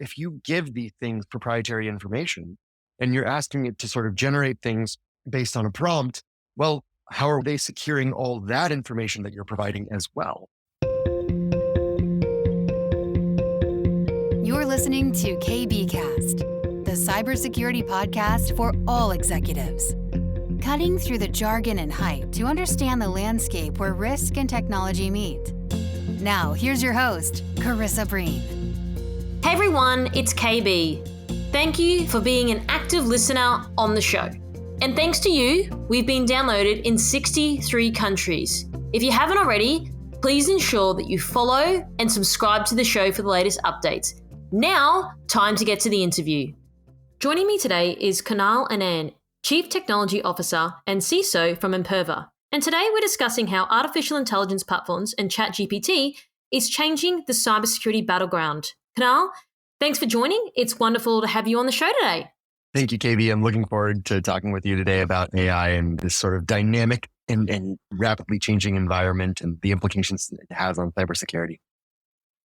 if you give these things proprietary information and you're asking it to sort of generate things based on a prompt, well, how are they securing all that information that you're providing as well? You're listening to KBcast, the cybersecurity podcast for all executives. Cutting through the jargon and hype to understand the landscape where risk and technology meet. Now, here's your host, Carissa Breen. Hey everyone, it's KB. Thank you for being an active listener on the show. And thanks to you, we've been downloaded in 63 countries. If you haven't already, please ensure that you follow and subscribe to the show for the latest updates. Now, time to get to the interview. Joining me today is Kunal Anand, Chief Technology Officer and CISO from Imperva. And today we're discussing how artificial intelligence platforms and ChatGPT is changing the cybersecurity battleground. Kunal, thanks for joining. It's wonderful to have you on the show today. Thank you, KB. I'm looking forward to talking with you today about AI and this sort of dynamic and rapidly changing environment and the implications it has on cybersecurity.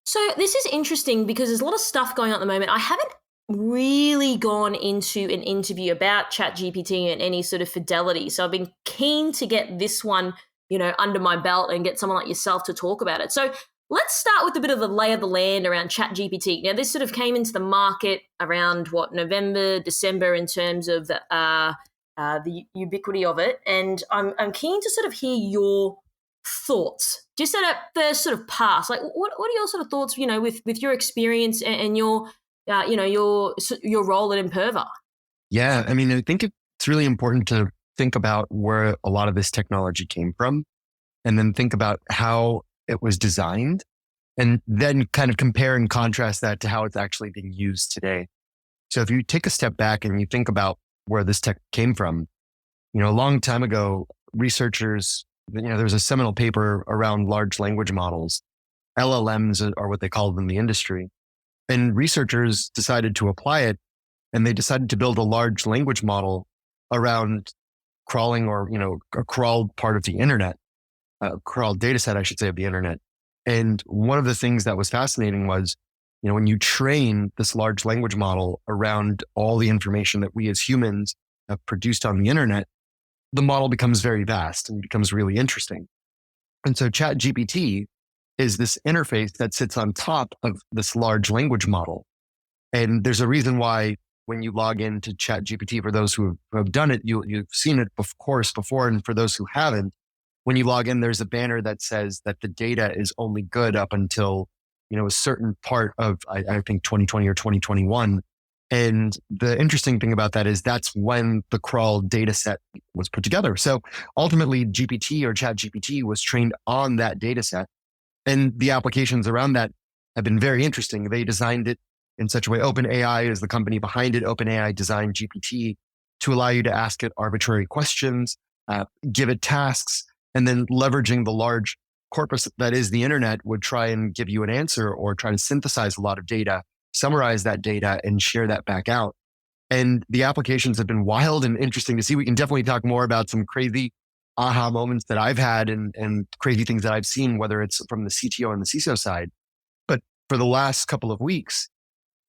So this is interesting because there's a lot of stuff going on at the moment. I haven't really gone into an interview about ChatGPT and any sort of fidelity. So I've been keen to get this one, under my belt and get someone like yourself to talk about it. So let's start with a bit of the lay of the land around ChatGPT. Now, this sort of came into the market around November, December in terms of the ubiquity of it. And I'm keen to sort of hear your thoughts, just at a first sort of pass. Like, what are your sort of thoughts, with your experience and your role at Imperva? Yeah, I mean, I think it's really important to think about where a lot of this technology came from and then think about how it was designed and then kind of compare and contrast that to how it's actually being used today. So if you take a step back and you think about where this tech came from, a long time ago, researchers, there was a seminal paper around large language models. LLMs are what they call them in the industry. And researchers decided to apply it, and they decided to build a large language model around crawling or, a crawled part of the internet, a crawled data set, I should say, of the internet. And one of the things that was fascinating was, when you train this large language model around all the information that we as humans have produced on the internet, the model becomes very vast and becomes really interesting. And so ChatGPT is this interface that sits on top of this large language model. And there's a reason why when you log into ChatGPT, for those who have done it, you've seen it, of course, before. And for those who haven't, when you log in, there's a banner that says that the data is only good up until, a certain part of, I think, 2020 or 2021. And the interesting thing about that is that's when the crawled data set was put together. So ultimately, GPT or ChatGPT was trained on that data set. And the applications around that have been very interesting. They designed it in such a way. OpenAI is the company behind it. OpenAI designed GPT to allow you to ask it arbitrary questions, give it tasks, and then leveraging the large corpus that is the internet would try and give you an answer or try to synthesize a lot of data, summarize that data, and share that back out. And the applications have been wild and interesting to see. We can definitely talk more about some crazy aha moments that I've had and crazy things that I've seen, whether it's from the CTO and the CISO side. But for the last couple of weeks,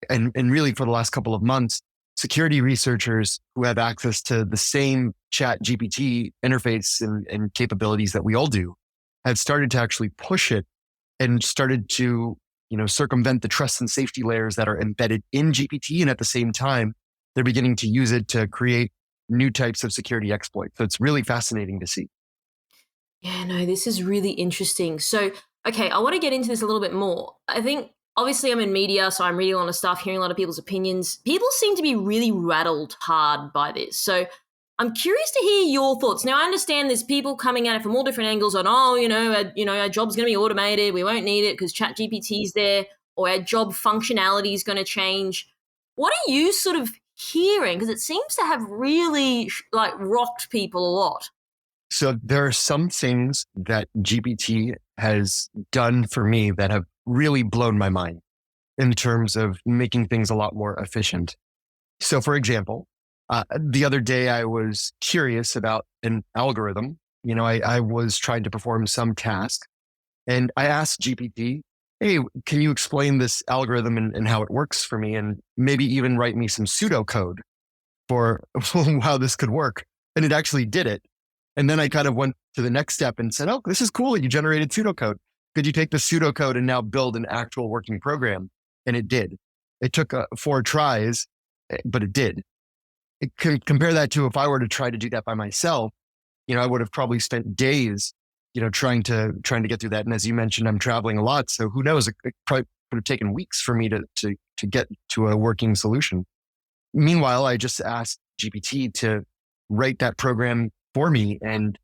and really for the last couple of months, security researchers who have access to the same ChatGPT interface and capabilities that we all do have started to actually push it and started to, circumvent the trust and safety layers that are embedded in GPT. And at the same time, they're beginning to use it to create new types of security exploits. So it's really fascinating to see. Yeah, no, this is really interesting. So, okay, I want to get into this a little bit more. I think, obviously, I'm in media, so I'm reading a lot of stuff, hearing a lot of people's opinions. People seem to be really rattled hard by this. So I'm curious to hear your thoughts. Now, I understand there's people coming at it from all different angles on, our job's going to be automated. We won't need it because ChatGPT is there, or our job functionality is going to change. What are you sort of hearing? Because it seems to have really rocked people a lot. So there are some things that GPT has done for me that have really blown my mind in terms of making things a lot more efficient. So for example, the other day I was curious about an algorithm. I was trying to perform some task and I asked GPT hey, can you explain this algorithm and how it works for me? And maybe even write me some pseudocode for how this could work. And it actually did it. And then I kind of went to the next step and said, oh, this is cool. You generated pseudocode. Could you take the pseudocode and now build an actual working program? And it did. It took 4 tries, but it did. Compare that to if I were to try to do that by myself, I would have probably spent days, trying to get through that. And as you mentioned, I'm traveling a lot. So who knows, it probably would have taken weeks for me to get to a working solution. Meanwhile, I just asked GPT to write that program for me. And,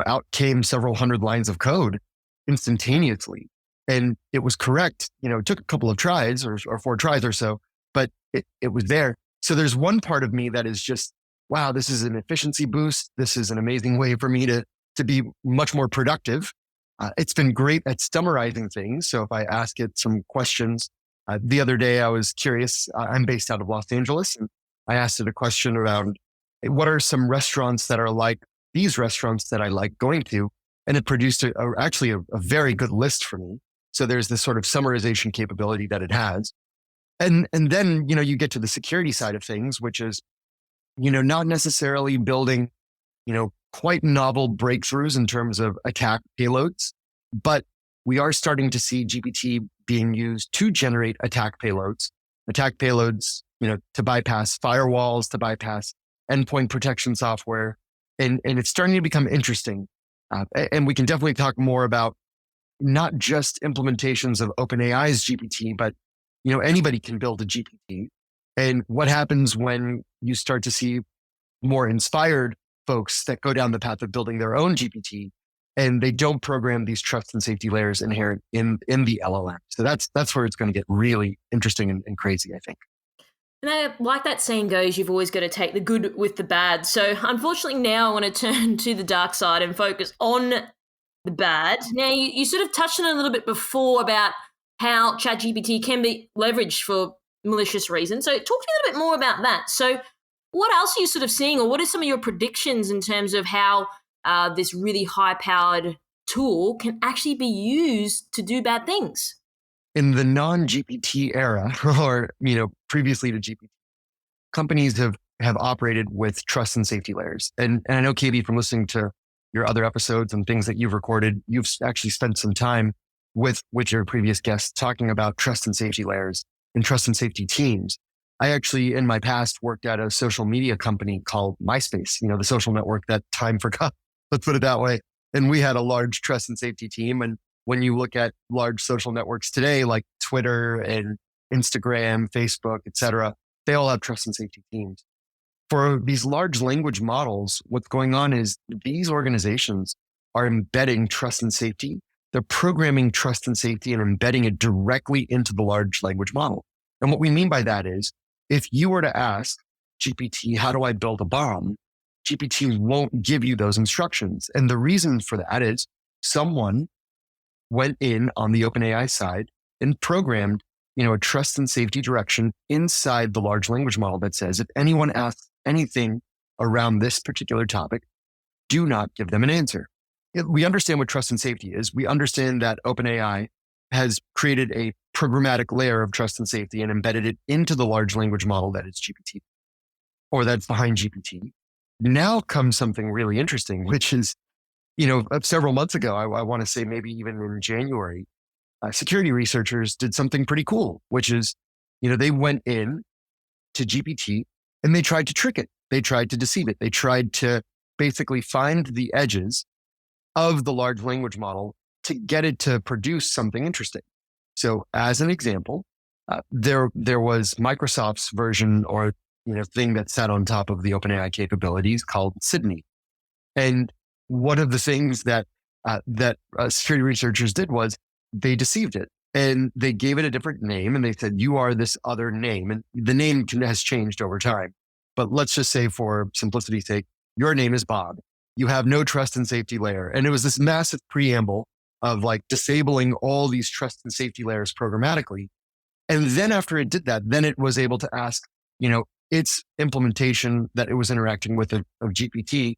out came several hundred lines of code instantaneously. And it was correct. It took a couple of tries or 4 tries or so, but it was there. So there's one part of me that is just, wow, this is an efficiency boost. This is an amazing way for me to be much more productive. It's been great at summarizing things. So if I ask it some questions, the other day I was curious. I'm based out of Los Angeles, and I asked it a question around what are some restaurants that are like these restaurants that I like going to, and it produced actually a very good list for me. So there's this sort of summarization capability that it has. And then, you get to the security side of things, which is, not necessarily building, quite novel breakthroughs in terms of attack payloads, but we are starting to see GPT being used to generate attack payloads, to bypass firewalls, to bypass endpoint protection software. And it's starting to become interesting. And we can definitely talk more about not just implementations of OpenAI's GPT, but anybody can build a GPT. And what happens when you start to see more inspired folks that go down the path of building their own GPT and they don't program these trust and safety layers inherent in the LLM. So that's where it's going to get really interesting and crazy, I think. And like that saying goes, you've always got to take the good with the bad. So unfortunately now I want to turn to the dark side and focus on the bad. Now you sort of touched on it a little bit before about how ChatGPT can be leveraged for malicious reasons. So talk to me a little bit more about that. So what else are you sort of seeing, or what are some of your predictions in terms of how this really high-powered tool can actually be used to do bad things? In the non-GPT era, or previously to GPT, companies have operated with trust and safety layers. And I know, Katie, from listening to your other episodes and things that you've recorded, you've actually spent some time with your previous guests talking about trust and safety layers and trust and safety teams. I actually, in my past, worked at a social media company called MySpace, the social network that time forgot. Let's put it that way. And we had a large trust and safety team. And when you look at large social networks today, like Twitter and Instagram, Facebook, et cetera, they all have trust and safety teams. For these large language models, what's going on is these organizations are embedding trust and safety. They're programming trust and safety and embedding it directly into the large language model. And what we mean by that is, if you were to ask GPT, how do I build a bomb? GPT won't give you those instructions. And the reason for that is someone went in on the OpenAI side and programmed, a trust and safety direction inside the large language model that says, if anyone asks anything around this particular topic, do not give them an answer. We understand what trust and safety is. We understand that OpenAI has created a programmatic layer of trust and safety and embedded it into the large language model that is GPT, or that's behind GPT. Now comes something really interesting, which is, several months ago, I want to say maybe even in January, security researchers did something pretty cool, which is, they went in to GPT and they tried to trick it. They tried to deceive it. They tried to basically find the edges of the large language model to get it to produce something interesting. So as an example, there was Microsoft's version or thing that sat on top of the OpenAI capabilities called Sydney. And one of the things that security researchers did was they deceived it and they gave it a different name and they said, you are this other name. And the name has changed over time. But let's just say for simplicity's sake, your name is Bob. You have no trust and safety layer. And it was this massive preamble of like disabling all these trust and safety layers programmatically. And then after it did that, then it was able to ask, its implementation that it was interacting with of GPT,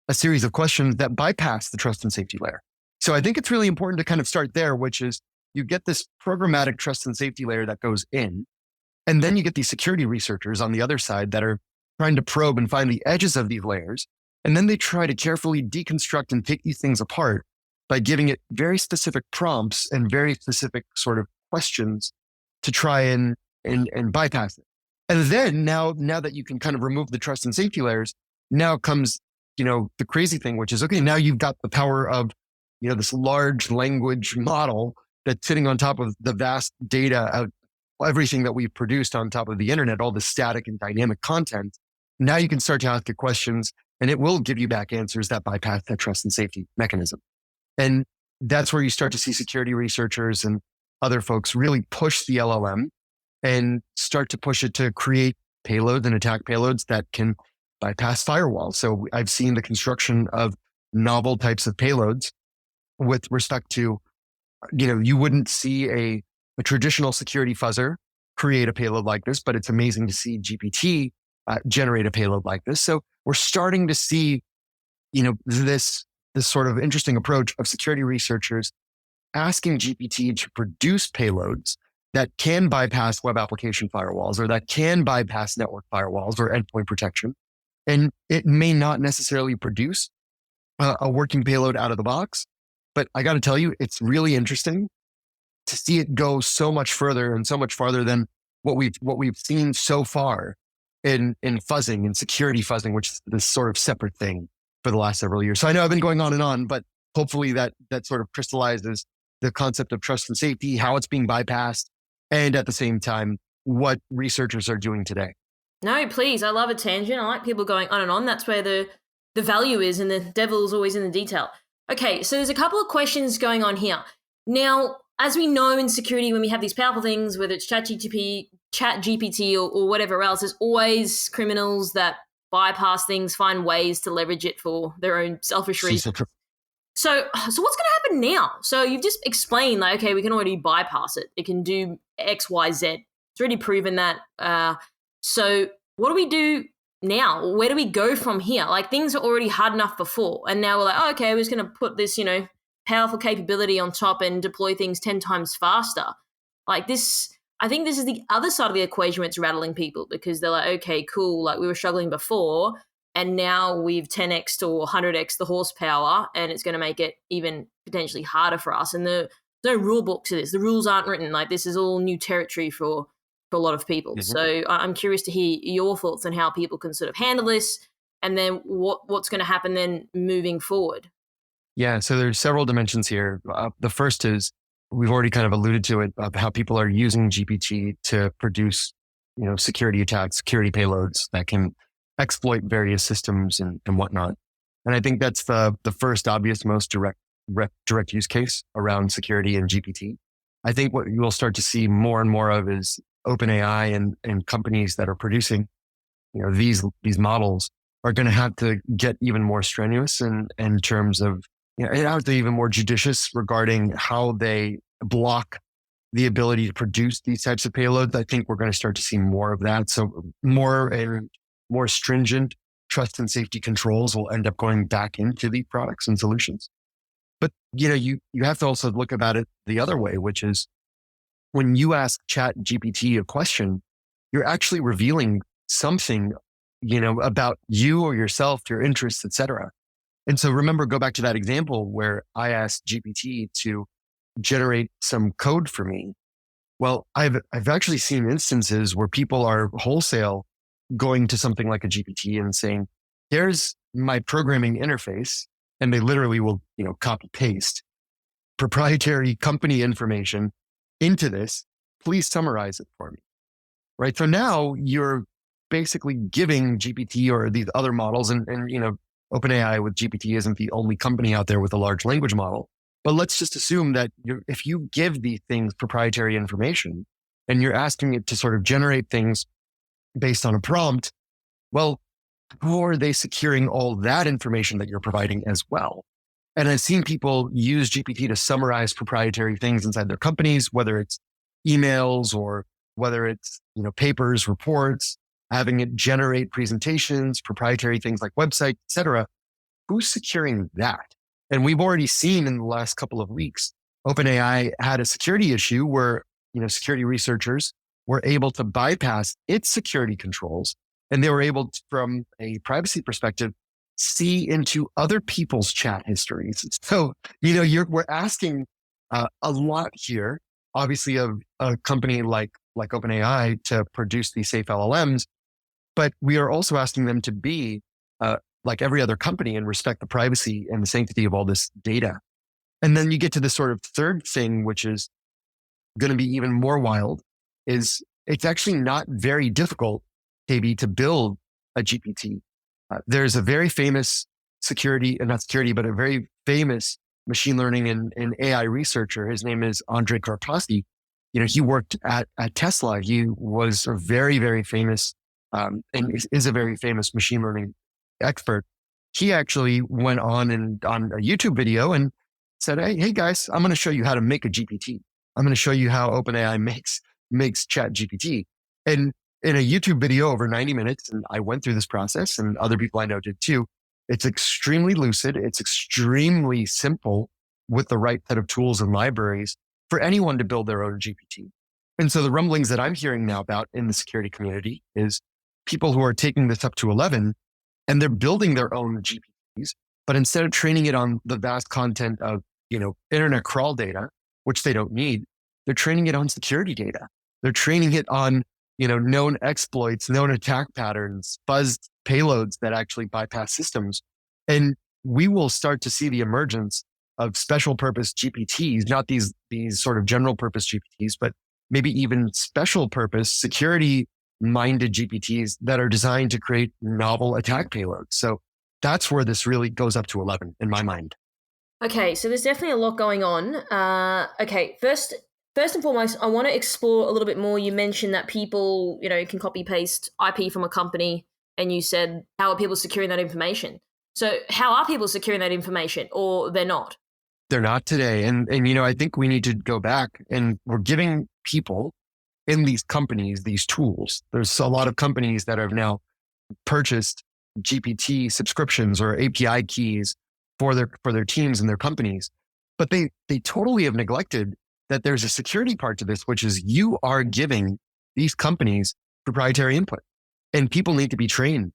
a series of questions that bypass the trust and safety layer. So I think it's really important to kind of start there, which is, you get this programmatic trust and safety layer that goes in. And then you get these security researchers on the other side that are trying to probe and find the edges of these layers. And then they try to carefully deconstruct and take these things apart by giving it very specific prompts and very specific sort of questions to try and bypass it. And then now that you can kind of remove the trust and safety layers, now comes, the crazy thing, which is, okay, now you've got the power of, this large language model that's sitting on top of the vast data of everything that we've produced on top of the internet, all the static and dynamic content. Now you can start to ask it questions and it will give you back answers that bypass that trust and safety mechanism. And that's where you start to see security researchers and other folks really push the LLM and start to push it to create payloads and attack payloads that can bypass firewalls. So I've seen the construction of novel types of payloads with respect to, you wouldn't see a traditional security fuzzer create a payload like this, but it's amazing to see GPT generate a payload like this. So we're starting to see, this sort of interesting approach of security researchers asking GPT to produce payloads that can bypass web application firewalls or that can bypass network firewalls or endpoint protection. And it may not necessarily produce a working payload out of the box, but I got to tell you, it's really interesting to see it go so much further and so much farther than what we've seen so far in fuzzing and security fuzzing, which is this sort of separate thing for the last several years. So I know I've been going on and on, but hopefully that sort of crystallizes the concept of trust and safety, how it's being bypassed, and at the same time, what researchers are doing today. No, please. I love a tangent. I like people going on and on. That's where the value is, and the devil's always in the detail. Okay, so there's a couple of questions going on here. Now, as we know in security, when we have these powerful things, whether it's ChatGPT or whatever else, there's always criminals that bypass things, find ways to leverage it for their own selfish reasons. So what's going to happen now? So you've just explained, like, okay, we can already bypass it. It can do X, Y, Z. It's already proven that. So what do we do now? Where do we go from here? Like, things are already hard enough before, and now we're like, oh, okay, we're just going to put this, powerful capability on top and deploy things 10 times faster. Like this, I think this is the other side of the equation where it's rattling people, because they're like, okay, cool, like we were struggling before, and now we've 10x or 100x the horsepower, and it's going to make it even potentially harder for us. And there's no rule book to this. The rules aren't written. Like, this is all new territory for a lot of people. Mm-hmm. So I'm curious to hear your thoughts on how people can sort of handle this, and then what's going to happen then moving forward. Yeah, so there's several dimensions here. The first is, we've already kind of alluded to it, of how people are using GPT to produce, security attacks, security payloads that can exploit various systems and whatnot. And I think that's the first obvious, most direct use case around security and GPT. I think what you'll start to see more and more of is OpenAI and companies that are producing, these models are going to have to get even more strenuous in terms of, and have to be even more judicious regarding how they block the ability to produce these types of payloads. I think we're going to start to see more of that. So more and more stringent trust and safety controls will end up going back into the products and solutions. But, you have to also look about it the other way, which is when you ask ChatGPT a question, you're actually revealing something, about you or yourself, your interests, etc. And so remember, go back to that example where I asked GPT to generate some code for me. Well, I've actually seen instances where people are wholesale going to something like a GPT and saying, here's my programming interface. And they literally will, copy paste proprietary company information into this. Please summarize it for me. Right. So now you're basically giving GPT or these other models and OpenAI with GPT isn't the only company out there with a large language model. But let's just assume that if you give these things proprietary information and you're asking it to sort of generate things based on a prompt, well, how are they securing all that information that you're providing as well? And I've seen people use GPT to summarize proprietary things inside their companies, whether it's emails or whether it's, papers, reports, having it generate presentations, proprietary things like websites, et cetera. Who's securing that? And we've already seen in the last couple of weeks OpenAI had a security issue where, security researchers were able to bypass its security controls, and they were able to, from a privacy perspective, see into other people's chat histories. So, we're asking a lot here, obviously, of a company like OpenAI to produce these safe LLMs, but we are also asking them to be like every other company and respect the privacy and the sanctity of all this data. And then you get to the sort of third thing, which is going to be even more wild, is it's actually not very difficult, KB, to build a GPT. There's a very famous but a very famous machine learning and AI researcher. His name is Andrej Karpathy. He worked at Tesla. He was a very, very famous and is a very famous machine learning expert. He actually went on a YouTube video and said, hey guys, I'm going to show you how to make a GPT. I'm going to show you how OpenAI makes Chat GPT. And in a YouTube video over 90 minutes, and I went through this process and other people I know did too, it's extremely lucid. It's extremely simple with the right set of tools and libraries for anyone to build their own GPT. And so the rumblings that I'm hearing now about in the security community is people who are taking this up to 11 and they're building their own GPTs, but instead of training it on the vast content of, internet crawl data, which they don't need, they're training it on security data. They're training it on, known exploits, known attack patterns, fuzzed payloads that actually bypass systems. And we will start to see the emergence of special purpose GPTs, not these sort of general purpose GPTs, but maybe even special purpose security minded GPTs that are designed to create novel attack payloads. So that's where this really goes up to 11 in my mind. Okay, so there's definitely a lot going on. Okay, first and foremost, I want to explore a little bit more. You mentioned that people, can copy paste IP from a company, and you said, how are people securing that information? So how are people securing that information, or they're not? They're not today. And I think we need to go back, and we're giving people in these companies these tools. There's a lot of companies that have now purchased GPT subscriptions or API keys for their teams and their companies, but they totally have neglected that there's a security part to this, which is you are giving these companies proprietary input, and people need to be trained.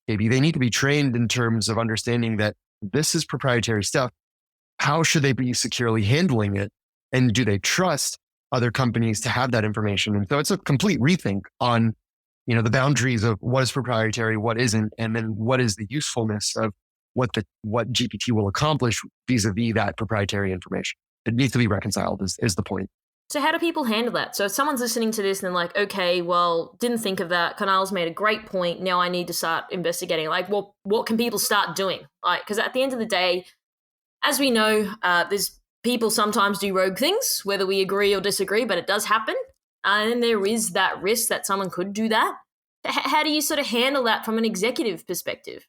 Maybe they need to be trained in terms of understanding that this is proprietary stuff. How should they be securely handling it? And do they trust other companies to have that information? And so it's a complete rethink on, the boundaries of what is proprietary, what isn't, and then what is the usefulness of what GPT will accomplish vis-a-vis that proprietary information. It needs to be reconciled is the point. So how do people handle that? So if someone's listening to this and they're like, okay, well, didn't think of that. Kunal's made a great point. Now I need to start investigating. Like, well, what can people start doing? Because at the end of the day, as we know, there's people sometimes do rogue things, whether we agree or disagree, but it does happen. And there is that risk that someone could do that. How do you sort of handle that from an executive perspective?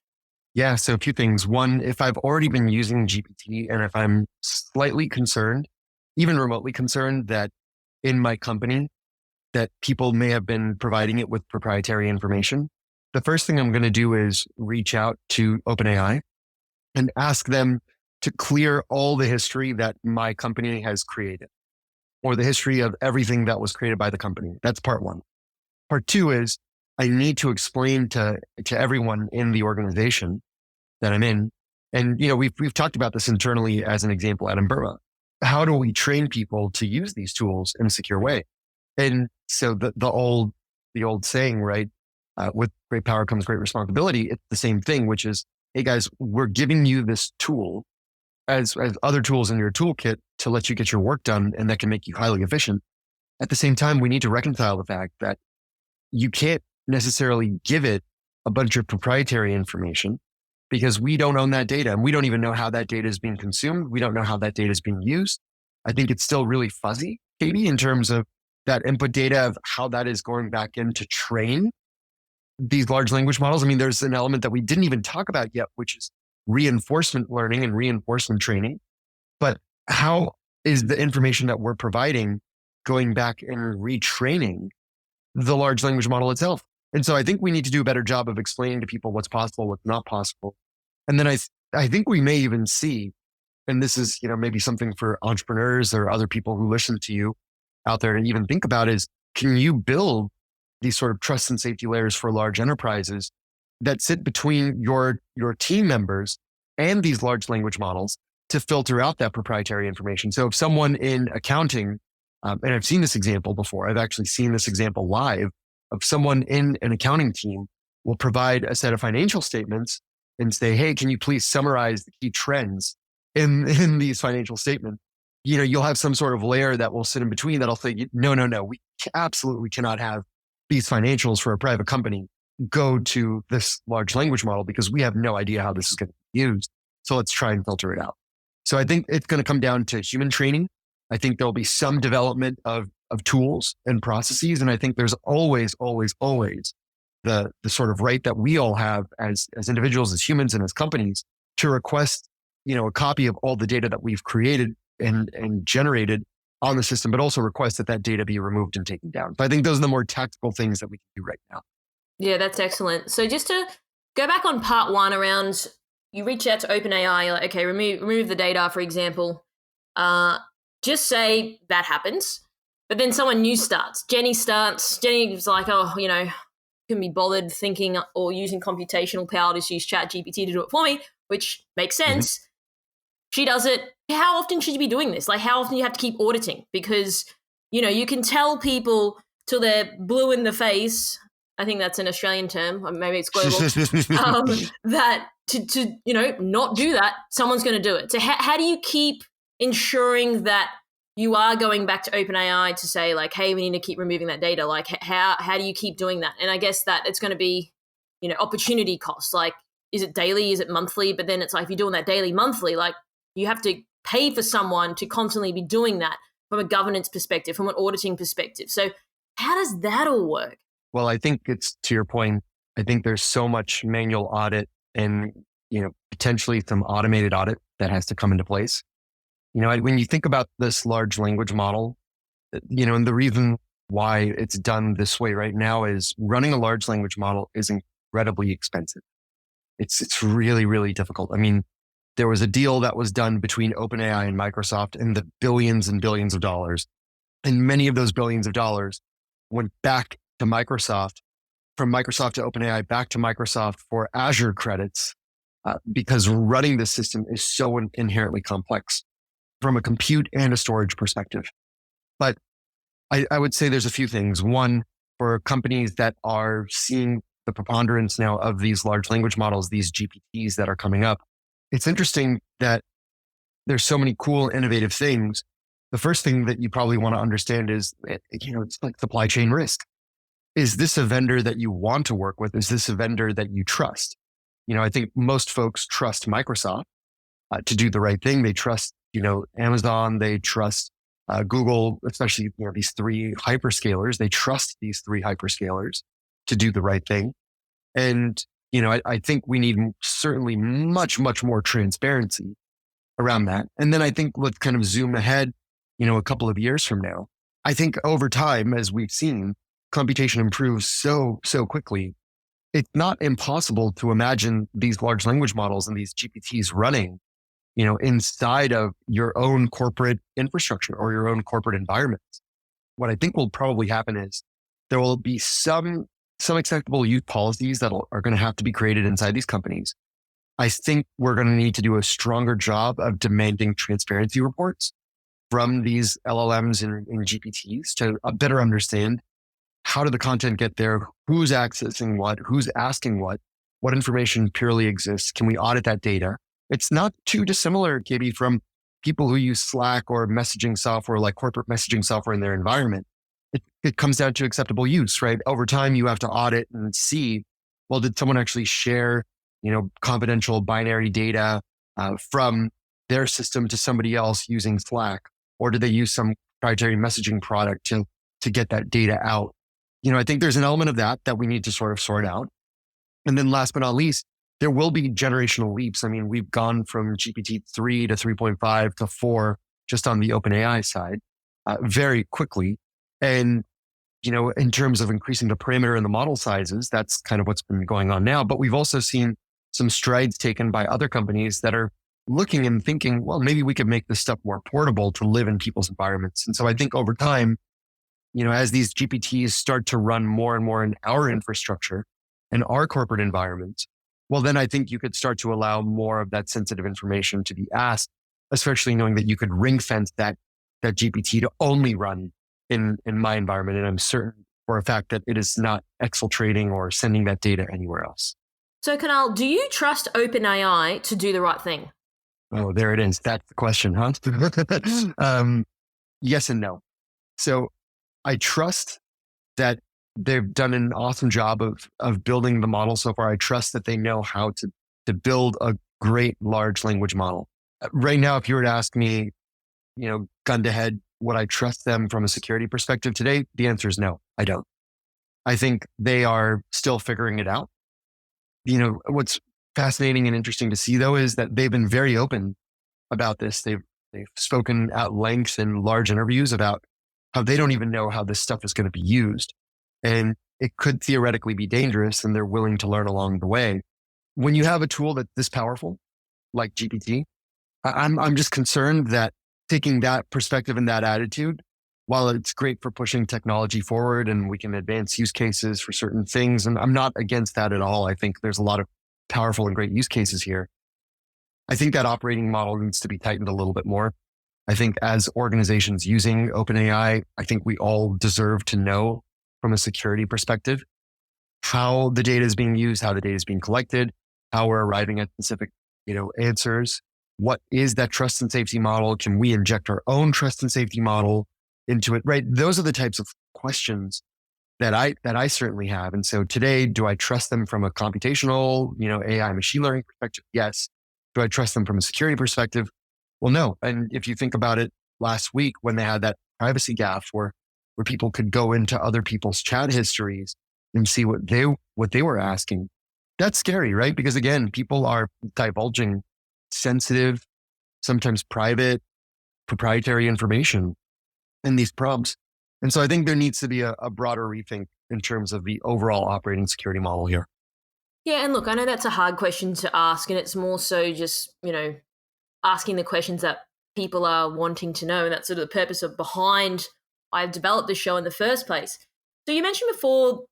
Yeah, so a few things. One, if I've already been using GPT and if I'm slightly concerned, even remotely concerned that in my company that people may have been providing it with proprietary information, the first thing I'm going to do is reach out to OpenAI and ask them to clear all the history that my company has created, or the history of everything that was created by the company. That's part one. Part two is I need to explain to everyone in the organization that I'm in. And, we've talked about this internally as an example at Imperva. How do we train people to use these tools in a secure way? And so the old saying, right? With great power comes great responsibility. It's the same thing, which is, hey guys, we're giving you this tool as other tools in your toolkit to let you get your work done, and that can make you highly efficient. At the same time, we need to reconcile the fact that you can't necessarily give it a bunch of proprietary information because we don't own that data, and we don't even know how that data is being consumed. We don't know how that data is being used. I think it's still really fuzzy, Katie, in terms of that input data of how that is going back in to train these large language models. I mean, there's an element that we didn't even talk about yet, which is reinforcement learning and reinforcement training. But how is the information that we're providing going back and retraining the large language model itself? And so I think we need to do a better job of explaining to people what's possible, what's not possible. And then I think we may even see and this is, maybe something for entrepreneurs or other people who listen to you out there to even think about is, can you build these sort of trust and safety layers for large enterprises that sit between your team members and these large language models to filter out that proprietary information? So if someone in accounting, and I've seen this example before, I've actually seen this example live of someone in an accounting team will provide a set of financial statements and say, hey, can you please summarize the key trends in these financial statements? You'll have some sort of layer that will sit in between that'll say, no, we absolutely cannot have these financials for a private company go to this large language model because we have no idea how this is going to be used. So let's try and filter it out. So I think it's going to come down to human training. I think there'll be some development of tools and processes. And I think there's always the sort of right that we all have as individuals, as humans, and as companies to request, a copy of all the data that we've created and generated on the system, but also request that data be removed and taken down. So I think those are the more tactical things that we can do right now. Yeah, that's excellent. So just to go back on part one around, you reach out to OpenAI, like, okay, remove the data, for example. Just say that happens, but then someone new starts. Jenny's like, can be bothered thinking or using computational power to use ChatGPT to do it for me, which makes sense. Mm-hmm. She does it. How often should you be doing this? Like, how often do you have to keep auditing? Because, you can tell people till they're blue in the face. I think that's an Australian term, or maybe it's global, that to not do that, someone's going to do it. So how do you keep ensuring that you are going back to OpenAI to say, like, hey, we need to keep removing that data? Like, how do you keep doing that? And I guess that it's going to be, opportunity costs. Like, is it daily? Is it monthly? But then it's like, if you're doing that daily, monthly, like, you have to pay for someone to constantly be doing that from a governance perspective, from an auditing perspective. So how does that all work? Well, I think it's to your point. I think there's so much manual audit and, potentially some automated audit that has to come into place. When you think about this large language model, and the reason why it's done this way right now is running a large language model is incredibly expensive. It's really, really difficult. I mean, there was a deal that was done between OpenAI and Microsoft in the billions and billions of dollars. And many of those billions of dollars went back to Microsoft, from Microsoft to OpenAI, back to Microsoft for Azure credits, because running this system is so inherently complex from a compute and a storage perspective. But I would say there's a few things. One, for companies that are seeing the preponderance now of these large language models, these GPTs that are coming up, it's interesting that there's so many cool, innovative things. The first thing that you probably want to understand is, it's like supply chain risk. Is this a vendor that you want to work with? Is this a vendor that you trust? I think most folks trust Microsoft to do the right thing. They trust, Amazon. They trust Google, especially, these three hyperscalers. They trust these three hyperscalers to do the right thing. And, I think we need certainly much, much more transparency around that. And then I think let's kind of zoom ahead, a couple of years from now. I think over time, as we've seen, computation improves so quickly. It's not impossible to imagine these large language models and these GPTs running, inside of your own corporate infrastructure or your own corporate environments. What I think will probably happen is there will be some acceptable use policies that are going to have to be created inside these companies. I think we're going to need to do a stronger job of demanding transparency reports from these LLMs and GPTs to better understand how did the content get there, who's accessing what, who's asking what information purely exists. Can we audit that data? It's not too dissimilar, KB, from people who use Slack or messaging software, like corporate messaging software in their environment. It comes down to acceptable use, right? Over time, you have to audit and see, well, did someone actually share, confidential binary data from their system to somebody else using Slack? Or did they use some proprietary messaging product to get that data out? I think there's an element of that we need to sort of sort out. And then last but not least, there will be generational leaps. I mean, we've gone from GPT-3 to 3.5 to 4 just on the OpenAI side very quickly. And, in terms of increasing the parameter and the model sizes, that's kind of what's been going on now. But we've also seen some strides taken by other companies that are looking and thinking, well, maybe we could make this stuff more portable to live in people's environments. And so I think over time, as these GPTs start to run more and more in our infrastructure and our corporate environments, well, then I think you could start to allow more of that sensitive information to be asked, especially knowing that you could ring fence that GPT to only run in my environment. And I'm certain for a fact that it is not exfiltrating or sending that data anywhere else. So, Kunal, do you trust OpenAI to do the right thing? Oh, there it is. That's the question, huh? Yes and no. So I trust that they've done an awesome job of building the model so far. I trust that they know how to build a great large language model. Right now, if you were to ask me, gun to head, would I trust them from a security perspective today? The answer is no, I don't. I think they are still figuring it out. What's fascinating and interesting to see, though, is that they've been very open about this. They've spoken at length in large interviews about how they don't even know how this stuff is going to be used. And it could theoretically be dangerous, and they're willing to learn along the way. When you have a tool that's this powerful, like GPT, I'm just concerned that taking that perspective and that attitude, while it's great for pushing technology forward and we can advance use cases for certain things, and I'm not against that at all. I think there's a lot of powerful and great use cases here. I think that operating model needs to be tightened a little bit more. I think as organizations using OpenAI, I think we all deserve to know from a security perspective how the data is being used, how the data is being collected, how we're arriving at specific, answers. What is that trust and safety model? Can we inject our own trust and safety model into it? Right. Those are the types of questions that I certainly have. And so today, do I trust them from a computational, AI machine learning perspective? Yes. Do I trust them from a security perspective? Well, no. And if you think about it, last week when they had that privacy gaffe where people could go into other people's chat histories and see what they were asking, that's scary, right? Because again, people are divulging sensitive, sometimes private, proprietary information in these prompts. And so I think there needs to be a broader rethink in terms of the overall operating security model here. Yeah, and look, I know that's a hard question to ask, and it's more so just, asking the questions that people are wanting to know, and that's sort of the purpose of behind I've developed the show in the first place. So you mentioned before,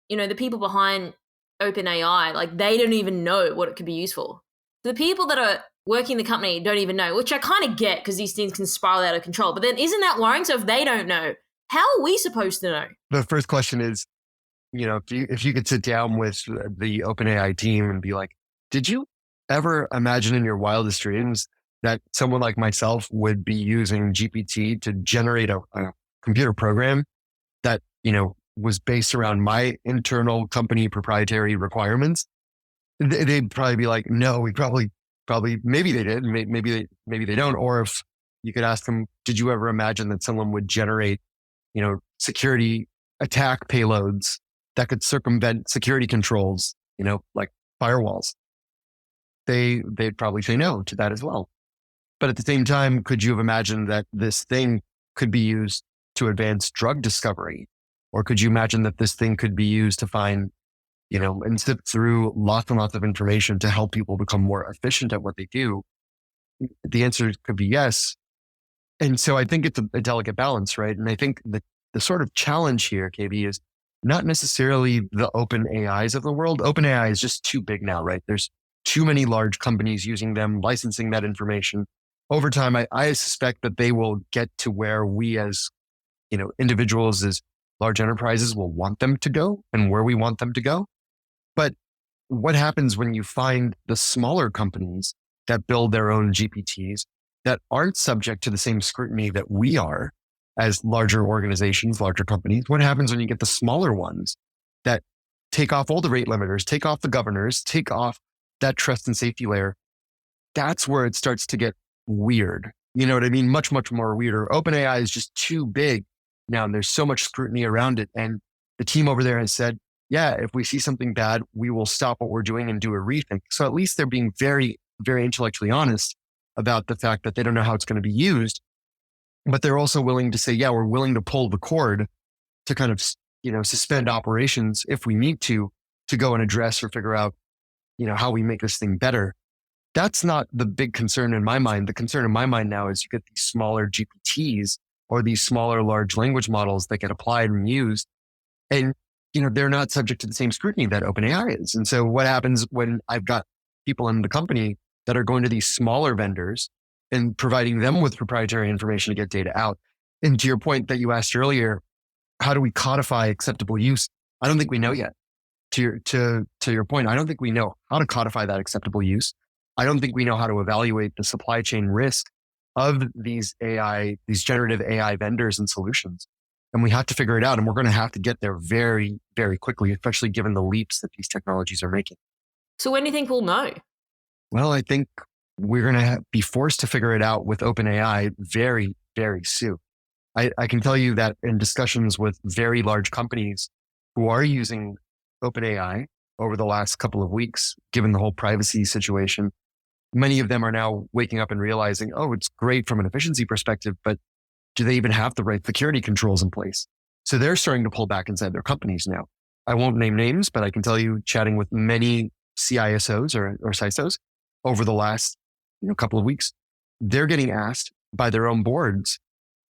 the people behind OpenAI, like they don't even know what it could be used for. The people that are working the company don't even know, which I kind of get because these things can spiral out of control. But then isn't that worrying? So if they don't know, how are we supposed to know? The first question is, if you could sit down with the OpenAI team and be like, did you ever imagine in your wildest dreams that someone like myself would be using GPT to generate a computer program that, was based around my internal company proprietary requirements? They'd probably be like, no, we probably, maybe they did, maybe they don't. Or if you could ask them, did you ever imagine that someone would generate, security attack payloads that could circumvent security controls, like firewalls? They'd probably say no to that as well. But at the same time, could you have imagined that this thing could be used to advance drug discovery? Or could you imagine that this thing could be used to find, and sift through lots and lots of information to help people become more efficient at what they do? The answer could be yes. And so I think it's a delicate balance, right? And I think the sort of challenge here, KB, is not necessarily the open AIs of the world. Open AI is just too big now, right? There's too many large companies using them, licensing that information. Over time, I suspect that they will get to where we as, individuals, as large enterprises will want them to go and where we want them to go. But what happens when you find the smaller companies that build their own GPTs that aren't subject to the same scrutiny that we are as larger organizations, larger companies? What happens when you get the smaller ones that take off all the rate limiters, take off the governors, take off that trust and safety layer? That's where it starts to get weird. You know what I mean? Much, much more weirder. OpenAI is just too big now, and there's so much scrutiny around it. And the team over there has said, yeah, if we see something bad, we will stop what we're doing and do a rethink. So at least they're being very, very intellectually honest about the fact that they don't know how it's going to be used. But they're also willing to say, yeah, we're willing to pull the cord to kind of, suspend operations if we need to go and address or figure out, how we make this thing better. That's not the big concern in my mind. The concern in my mind now is you get these smaller GPTs or these smaller large language models that get applied and used. And, they're not subject to the same scrutiny that OpenAI is. And so what happens when I've got people in the company that are going to these smaller vendors and providing them with proprietary information to get data out? And to your point that you asked earlier, how do we codify acceptable use? I don't think we know yet. To your point, I don't think we know how to codify that acceptable use. I don't think we know how to evaluate the supply chain risk of these generative AI vendors and solutions. And we have to figure it out. And we're going to have to get there very, very quickly, especially given the leaps that these technologies are making. So when do you think we'll know? Well, I think we're going to be forced to figure it out with OpenAI very, very soon. I can tell you that in discussions with very large companies who are using OpenAI over the last couple of weeks, given the whole privacy situation, many of them are now waking up and realizing, oh, it's great from an efficiency perspective, but do they even have the right security controls in place? So they're starting to pull back inside their companies now. I won't name names, but I can tell you, chatting with many CISOs or CISOs over the last couple of weeks, they're getting asked by their own boards,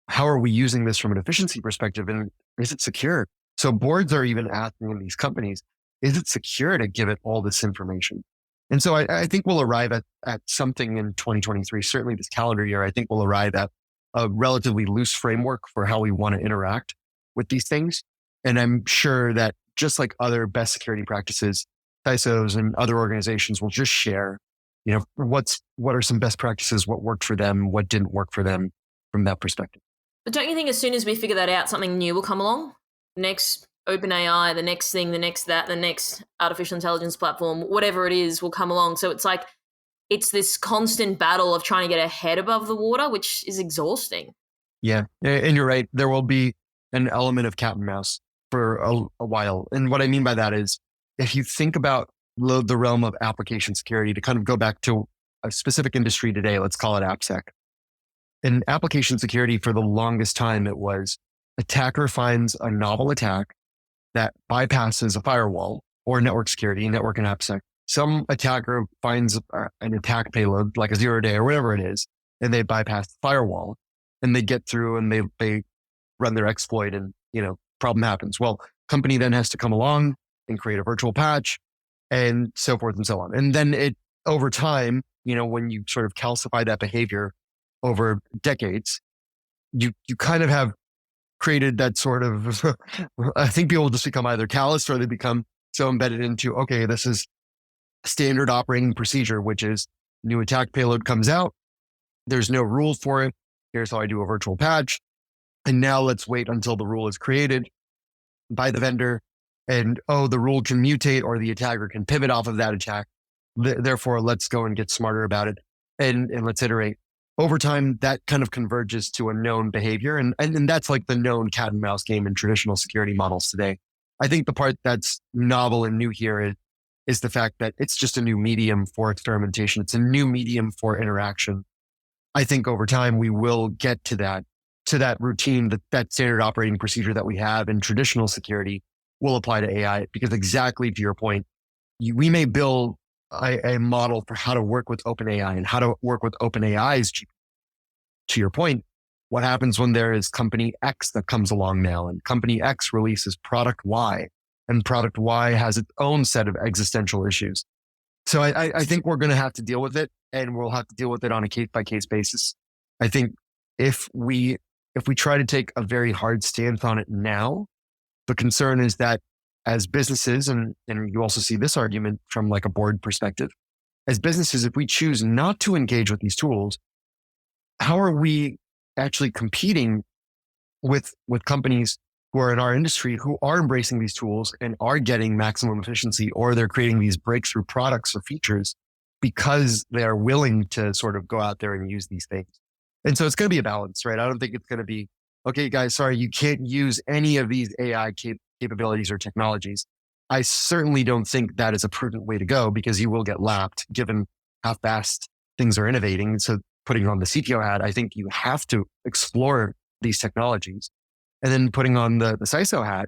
how are we using this from an efficiency perspective? And is it secure? So boards are even asking these companies, is it secure to give it all this information? And so I think we'll arrive at something in 2023, certainly this calendar year. I think we'll arrive at a relatively loose framework for how we want to interact with these things. And I'm sure that just like other best security practices, CISOs and other organizations will just share, what are some best practices, what worked for them, what didn't work for them from that perspective. But don't you think as soon as we figure that out, something new will come along? Next OpenAI, the next thing, the next that, the next artificial intelligence platform, whatever it is, will come along. So it's like, it's this constant battle of trying to get a head above the water, which is exhausting. Yeah. And you're right. There will be an element of cat and mouse for a while. And what I mean by that is, if you think about the realm of application security, to kind of go back to a specific industry today, let's call it AppSec. In application security, for the longest time, it was attacker finds a novel attack that bypasses a firewall or network security, network and AppSec. Some attacker finds an attack payload, like a 0-day or whatever it is, and they bypass the firewall and they get through and they run their exploit and, problem happens. Well, company then has to come along and create a virtual patch and so forth and so on. And then over time, when you sort of calcify that behavior over decades, you kind of have created that sort of, I think people just become either callous or they become so embedded into, okay, this is standard operating procedure, which is new attack payload comes out. There's no rule for it. Here's how I do a virtual patch. And now let's wait until the rule is created by the vendor. And, the rule can mutate or the attacker can pivot off of that attack. Therefore, let's go and get smarter about it and let's iterate. Over time, that kind of converges to a known behavior. And that's like the known cat and mouse game in traditional security models today. I think the part that's novel and new here is the fact that it's just a new medium for experimentation. It's a new medium for interaction. I think over time, we will get to that routine, that standard operating procedure that we have in traditional security will apply to AI, because exactly to your point, we may build a model for how to work with OpenAI and how to work with OpenAI's GPT. To your point, what happens when there is company X that comes along now and company X releases product Y and product Y has its own set of existential issues? So I think we're going to have to deal with it, and we'll have to deal with it on a case by case basis. I think if we try to take a very hard stance on it now, the concern is that as businesses, and you also see this argument from like a board perspective, as businesses, if we choose not to engage with these tools, how are we actually competing with companies who are in our industry who are embracing these tools and are getting maximum efficiency, or they're creating these breakthrough products or features because they are willing to sort of go out there and use these things? And so it's going to be a balance, right? I don't think it's going to be, okay, guys, sorry, you can't use any of these AI capabilities or technologies. I certainly don't think that is a prudent way to go, because you will get lapped given how fast things are innovating. So putting on the CTO hat, I think you have to explore these technologies. And then putting on the CISO hat,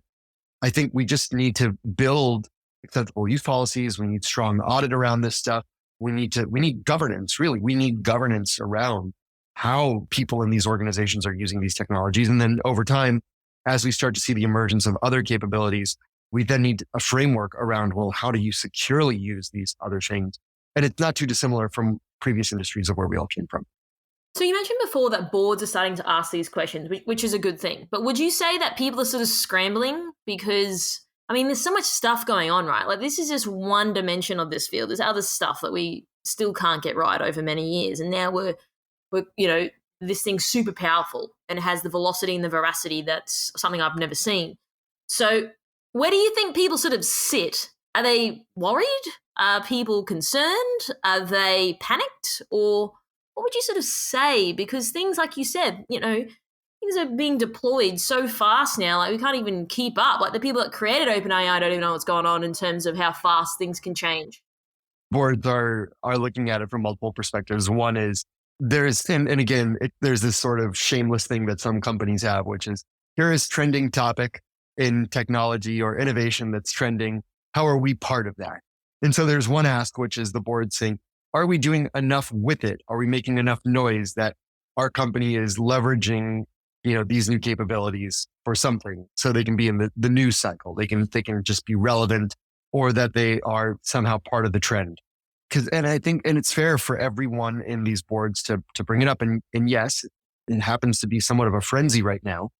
I think we just need to build acceptable use policies. We need strong audit around this stuff. we need governance, really. We need governance around how people in these organizations are using these technologies. And then over time, as we start to see the emergence of other capabilities, we then need a framework around, well, how do you securely use these other things? And it's not too dissimilar from previous industries of where we all came from. So you mentioned before that boards are starting to ask these questions, which is a good thing. But would you say that people are sort of scrambling because, I mean, there's so much stuff going on, right? Like this is just one dimension of this field. There's other stuff that we still can't get right over many years. And now we're this thing's super powerful and it has the velocity and the veracity that's something I've never seen. So where do you think people sort of sit? Are they worried? Are people concerned? Are they panicked? Or what would you sort of say? Because things, like you said, things are being deployed so fast now, like we can't even keep up. Like the people that created OpenAI don't even know what's going on in terms of how fast things can change. Boards are looking at it from multiple perspectives. One is there's this sort of shameless thing that some companies have, which is here is trending topic in technology or innovation that's trending. How are we part of that? And so there's one ask, which is the board saying, are we doing enough with it? Are we making enough noise that our company is leveraging, these new capabilities for something so they can be in the news cycle? They can just be relevant, or that they are somehow part of the trend. And I think, and it's fair for everyone in these boards to bring it up. And yes, it happens to be somewhat of a frenzy right now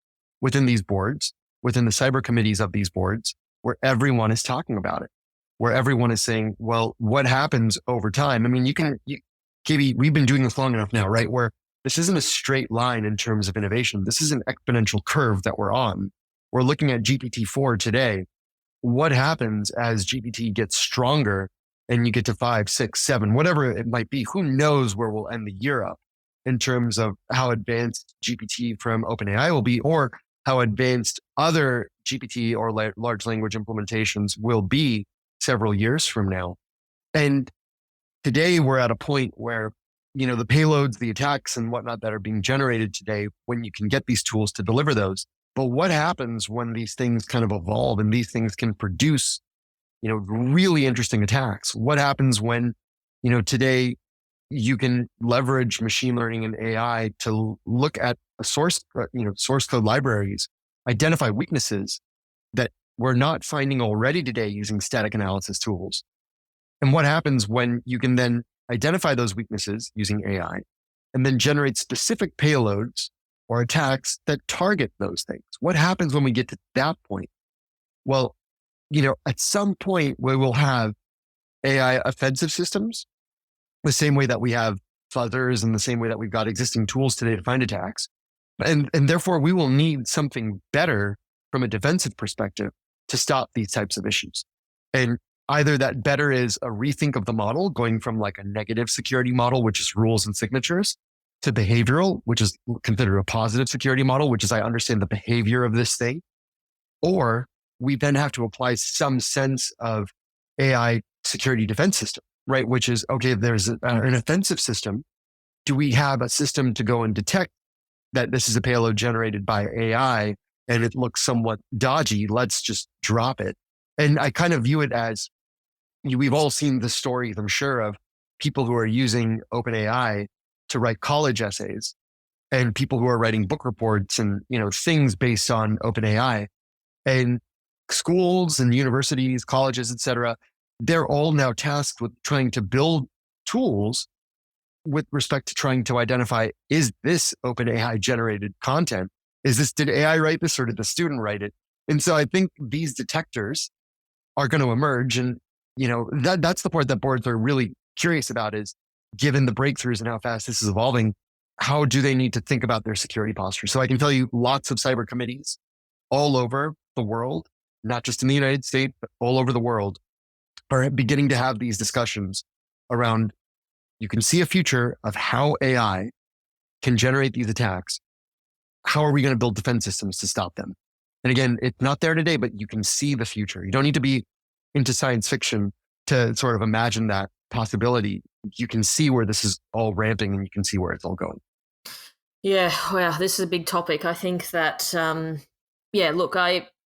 within these boards, within the cyber committees of these boards, where everyone is talking about it, where everyone is saying, well, what happens over time? I mean, KB, we've been doing this long enough now, right? Where this isn't a straight line in terms of innovation. This is an exponential curve that we're on. We're looking at GPT-4 today. What happens as GPT gets stronger and you get to 5, 6, 7, whatever it might be? Who knows where we'll end the year up in terms of how advanced GPT from OpenAI will be, or how advanced other GPT or large language implementations will be several years from now. And today we're at a point where, the payloads, the attacks and whatnot that are being generated today, when you can get these tools to deliver those. But what happens when these things kind of evolve and these things can produce, really interesting attacks? What happens when, today you can leverage machine learning and AI to look at source code libraries, identify weaknesses that we're not finding already today using static analysis tools? And what happens when you can then identify those weaknesses using AI and then generate specific payloads or attacks that target those things? What happens when we get to that point? Well, at some point we will have AI offensive systems, the same way that we have fuzzers and the same way that we've got existing tools today to find attacks. And therefore we will need something better from a defensive perspective to stop these types of issues. And either that better is a rethink of the model, going from like a negative security model, which is rules and signatures, to behavioral, which is considered a positive security model, which is I understand the behavior of this thing. Or we then have to apply some sense of AI security defense system, right? Which is, okay, there's an offensive system. Do we have a system to go and detect that this is a payload generated by AI and it looks somewhat dodgy? Let's just drop it. And I kind of view it as, we've all seen the stories, I'm sure, of people who are using OpenAI to write college essays and people who are writing book reports and, things based on OpenAI. And schools and universities, colleges, et cetera, they're all now tasked with trying to build tools with respect to trying to identify, is this OpenAI generated content? Did AI write this or did the student write it? And so I think these detectors are going to emerge. And, that's the part that boards are really curious about, is given the breakthroughs and how fast this is evolving, how do they need to think about their security posture? So I can tell you lots of cyber committees all over the world, not just in the United States, but all over the world, are beginning to have these discussions around, you can see a future of how AI can generate these attacks. How are we going to build defense systems to stop them? And again, it's not there today, but you can see the future. You don't need to be into science fiction to sort of imagine that possibility. You can see where this is all ramping and you can see where it's all going. Yeah, wow, this is a big topic. I think that, look,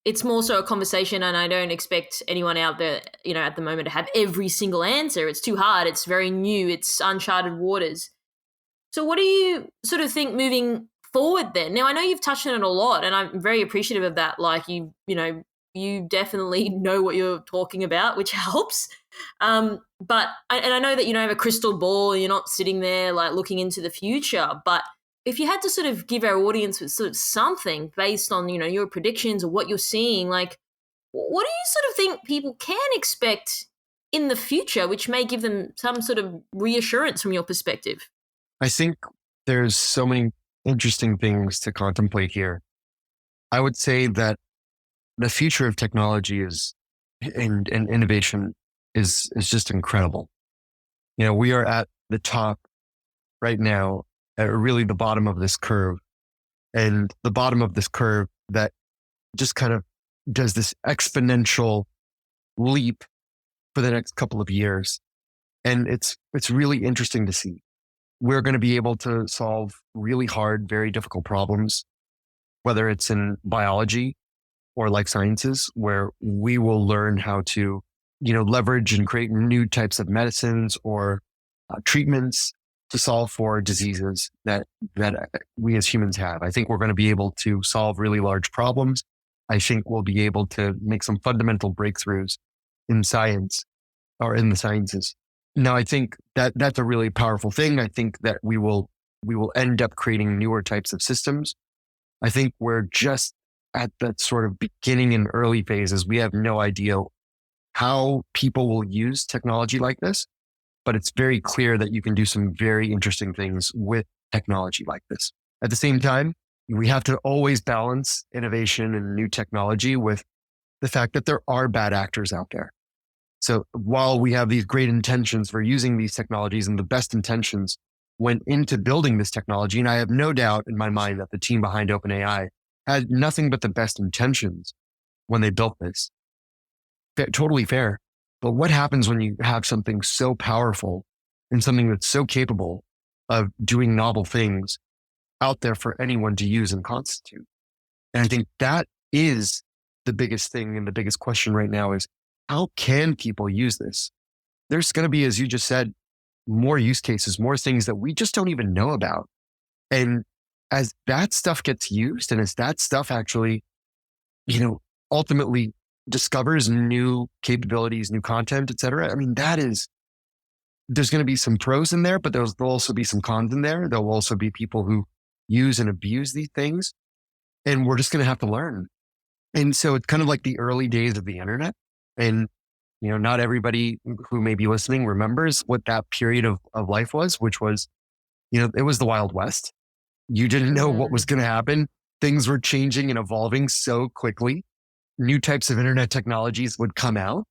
it's more so a conversation, and I don't expect anyone out there, at the moment to have every single answer. It's too hard. It's very new. It's uncharted waters. So what do you sort of think moving forward then? Now, I know you've touched on it a lot, and I'm very appreciative of that. Like you definitely know what you're talking about, which helps. But I know that you don't have a crystal ball and you're not sitting there like looking into the future, but if you had to sort of give our audience sort of something based on, your predictions or what you're seeing, like what do you sort of think people can expect in the future, which may give them some sort of reassurance from your perspective? I think there's so many interesting things to contemplate here. I would say that the future of technology and innovation is just incredible. We are at the top right now, at really the bottom of this curve, and the bottom of this curve that just kind of does this exponential leap for the next couple of years. And it's really interesting to see. We're going to be able to solve really hard, very difficult problems, whether it's in biology or life sciences, where we will learn how to, leverage and create new types of medicines or treatments to solve for diseases that we as humans have. I think we're going to be able to solve really large problems. I think we'll be able to make some fundamental breakthroughs in science or in the sciences. Now, I think that that's a really powerful thing. I think that we will end up creating newer types of systems. I think we're just at that sort of beginning and early phases. We have no idea how people will use technology like this, but it's very clear that you can do some very interesting things with technology like this. At the same time, we have to always balance innovation and new technology with the fact that there are bad actors out there. So while we have these great intentions for using these technologies, and the best intentions went into building this technology, and I have no doubt in my mind that the team behind OpenAI had nothing but the best intentions when they built this. Totally fair. But what happens when you have something so powerful and something that's so capable of doing novel things out there for anyone to use and constitute? And I think that is the biggest thing, and the biggest question right now is, how can people use this? There's going to be, as you just said, more use cases, more things that we just don't even know about. And as that stuff gets used, and as that stuff actually, ultimately discovers new capabilities, new content, et cetera, I mean, there's going to be some pros in there, but there'll also be some cons in there. There'll also be people who use and abuse these things, and we're just going to have to learn. And so it's kind of like the early days of the internet. And, not everybody who may be listening remembers what that period of life was, which was, it was the Wild West. You didn't know what was going to happen. Things were changing and evolving so quickly. New types of internet technologies would come out.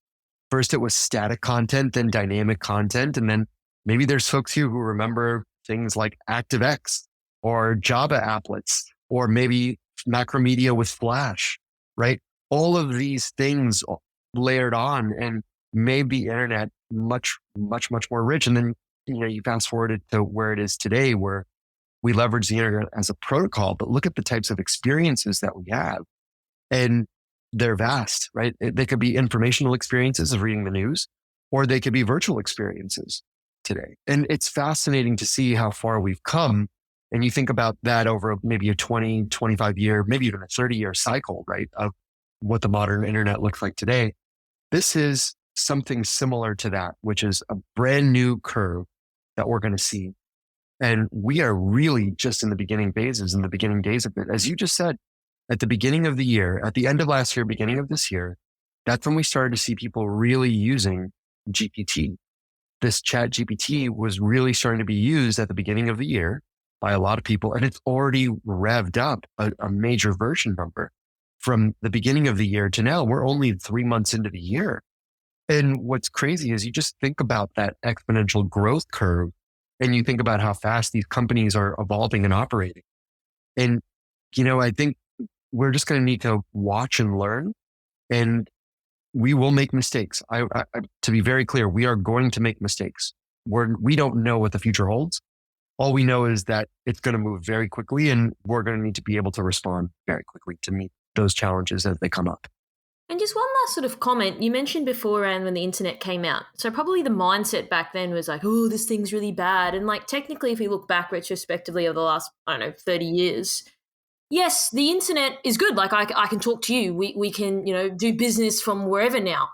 First, it was static content, then dynamic content. And then maybe there's folks here who remember things like ActiveX or Java applets, or maybe Macromedia with Flash, right? All of these things layered on and made the internet much, much, much more rich. And then, you fast forward to where it is today, where we leverage the internet as a protocol, but look at the types of experiences that we have. And they're vast, right? They could be informational experiences of reading the news, or they could be virtual experiences today. And it's fascinating to see how far we've come. And you think about that over maybe a 20, 25 year, maybe even a 30-year cycle, right? Of what the modern internet looks like today. This is something similar to that, which is a brand new curve that we're going to see. And we are really just in the beginning phases, in the beginning days of it. As you just said, at the beginning of the year, at the end of last year, beginning of this year, that's when we started to see people really using GPT. This chat GPT was really starting to be used at the beginning of the year by a lot of people. And it's already revved up a major version number. From the beginning of the year to now, we're only 3 months into the year. And what's crazy is you just think about that exponential growth curve, and you think about how fast these companies are evolving and operating. And, I think we're just going to need to watch and learn, and we will make mistakes. To be very clear, we are going to make mistakes. We don't know what the future holds. All we know is that it's going to move very quickly, and we're going to need to be able to respond very quickly to meet those challenges as they come up. And just one last sort of comment. You mentioned before around when the internet came out. So probably the mindset back then was like, oh, this thing's really bad. And like technically, if we look back retrospectively over the last, 30 years, yes, the internet is good. Like I can talk to you. We can, do business from wherever now.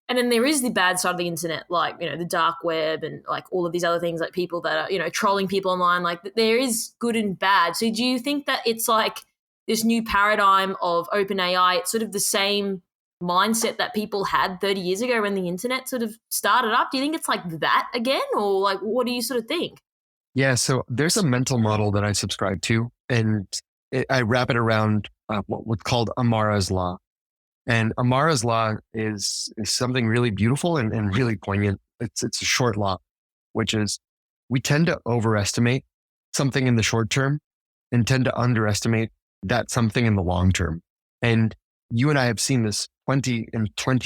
And then there is the bad side of the internet, like, the dark web and like all of these other things, like people that are, trolling people online. Like there is good and bad. So do you think that it's like this new paradigm of open AI, it's sort of the same mindset that people had 30 years ago when the internet sort of started up? Do you think it's like that again? Or like, what do you sort of think? Yeah. So there's a mental model that I subscribe to, and I wrap it around what's called Amara's Law. And Amara's Law is something really beautiful and really poignant. It's a short law, which is we tend to overestimate something in the short term and tend to underestimate that something in the long term. And you and I have seen this plenty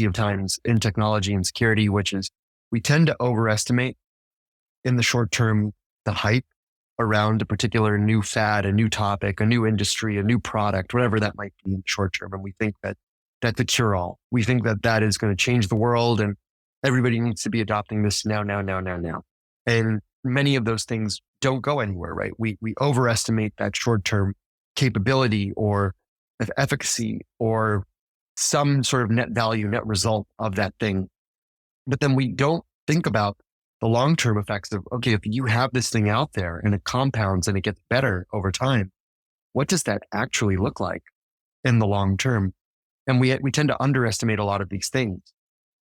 of times in technology and security, which is we tend to overestimate in the short term the hype around a particular new fad, a new topic, a new industry, a new product, whatever that might be in the short term. And we think that that's the cure all. We think that that is going to change the world and everybody needs to be adopting this now. And many of those things don't go anywhere, right? We overestimate that short term capability or efficacy or some sort of net value, net result of that thing. But then we don't think about the long-term effects of, okay, if you have this thing out there and it compounds and it gets better over time, what does that actually look like in the long term? And we tend to underestimate a lot of these things.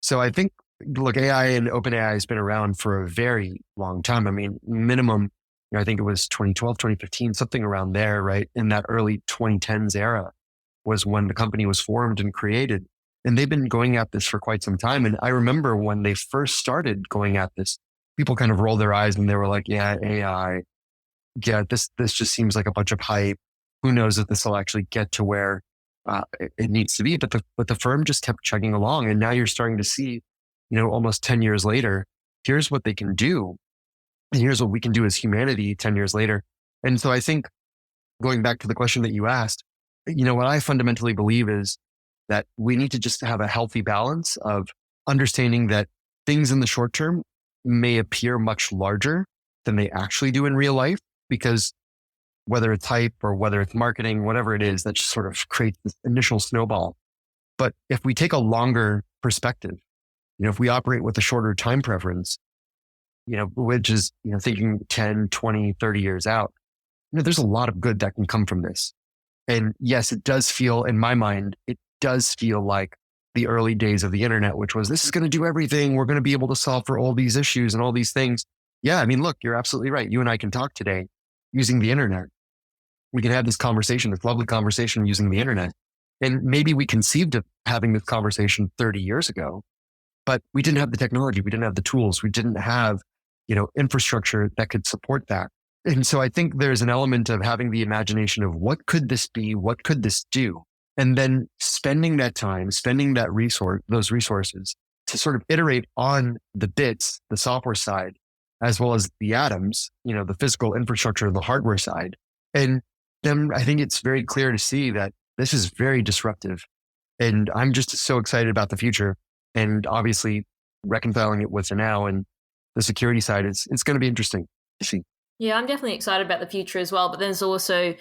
So I think, look, AI and OpenAI has been around for a very long time. I mean, minimum, I think it was 2012, 2015, something around there, right? In that early 2010s era was when the company was formed and created. And they've been going at this for quite some time. And I remember when they first started going at this, people kind of rolled their eyes and they were like, yeah, AI, yeah, this just seems like a bunch of hype. Who knows if this will actually get to where it needs to be. But the firm just kept chugging along. And now you're starting to see, almost 10 years later, here's what they can do. And here's what we can do as humanity 10 years later. And so I think going back to the question that you asked, what I fundamentally believe is that we need to just have a healthy balance of understanding that things in the short term may appear much larger than they actually do in real life, because whether it's hype or whether it's marketing, whatever it is, that just sort of creates this initial snowball. But if we take a longer perspective, if we operate with a shorter time preference, which is, thinking 10, 20, 30 years out, there's a lot of good that can come from this. And yes, it does feel, in my mind, it does feel like the early days of the internet, which was, this is going to do everything. We're going to be able to solve for all these issues and all these things. Yeah, I mean, look, you're absolutely right. You and I can talk today using the internet. We can have this conversation, this lovely conversation using the internet. And maybe we conceived of having this conversation 30 years ago, but we didn't have the technology. We didn't have the tools. We didn't have, infrastructure that could support that. And so I think there's an element of having the imagination of what could this be? What could this do? And then spending that time, spending that those resources to sort of iterate on the bits, the software side, as well as the atoms, the physical infrastructure, the hardware side. And then I think it's very clear to see that this is very disruptive. And I'm just so excited about the future, and obviously reconciling it with the now and the security side. It's going to be interesting to see. Yeah, I'm definitely excited about the future as well. But there's also,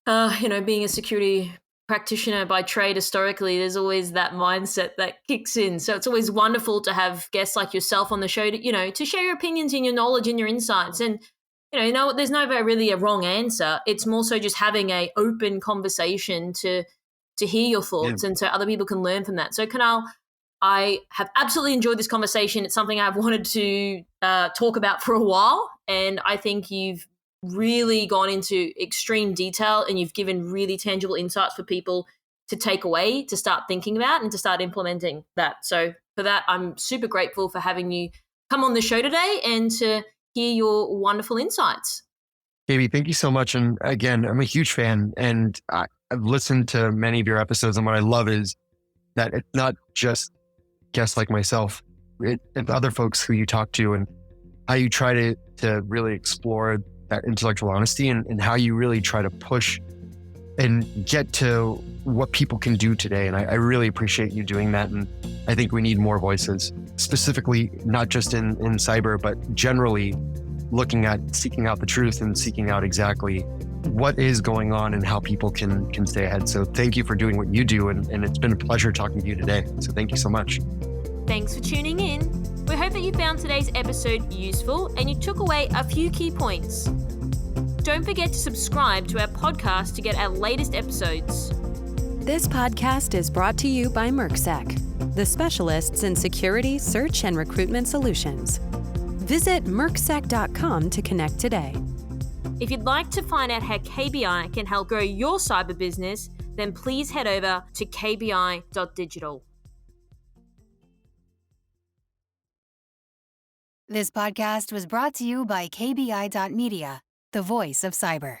being a security practitioner by trade historically, there's always that mindset that kicks in. So it's always wonderful to have guests like yourself on the show to share your opinions and your knowledge and your insights. And, there's never really a wrong answer. It's more so just having a open conversation to hear your thoughts and so other people can learn from that. So Kunal, I have absolutely enjoyed this conversation. It's something I've wanted to talk about for a while. And I think you've really gone into extreme detail and you've given really tangible insights for people to take away, to start thinking about and to start implementing that. So for that, I'm super grateful for having you come on the show today and to hear your wonderful insights. Katie, thank you so much. And again, I'm a huge fan and I've listened to many of your episodes, and what I love is that it's not just guests like myself, it's other folks who you talk to and how you try to really explore that intellectual honesty and how you really try to push and get to what people can do today. And I really appreciate you doing that. And I think we need more voices, specifically, not just in cyber, but generally looking at seeking out the truth and seeking out exactly what is going on and how people can stay ahead. So thank you for doing what you do. And it's been a pleasure talking to you today. So thank you so much. Thanks for tuning in. We hope that you found today's episode useful and you took away a few key points. Don't forget to subscribe to our podcast to get our latest episodes. This podcast is brought to you by MercSec, the specialists in security, search, and recruitment solutions. Visit mercsec.com to connect today. If you'd like to find out how KBI can help grow your cyber business, then please head over to kbi.digital. This podcast was brought to you by KBI.media, the voice of cyber.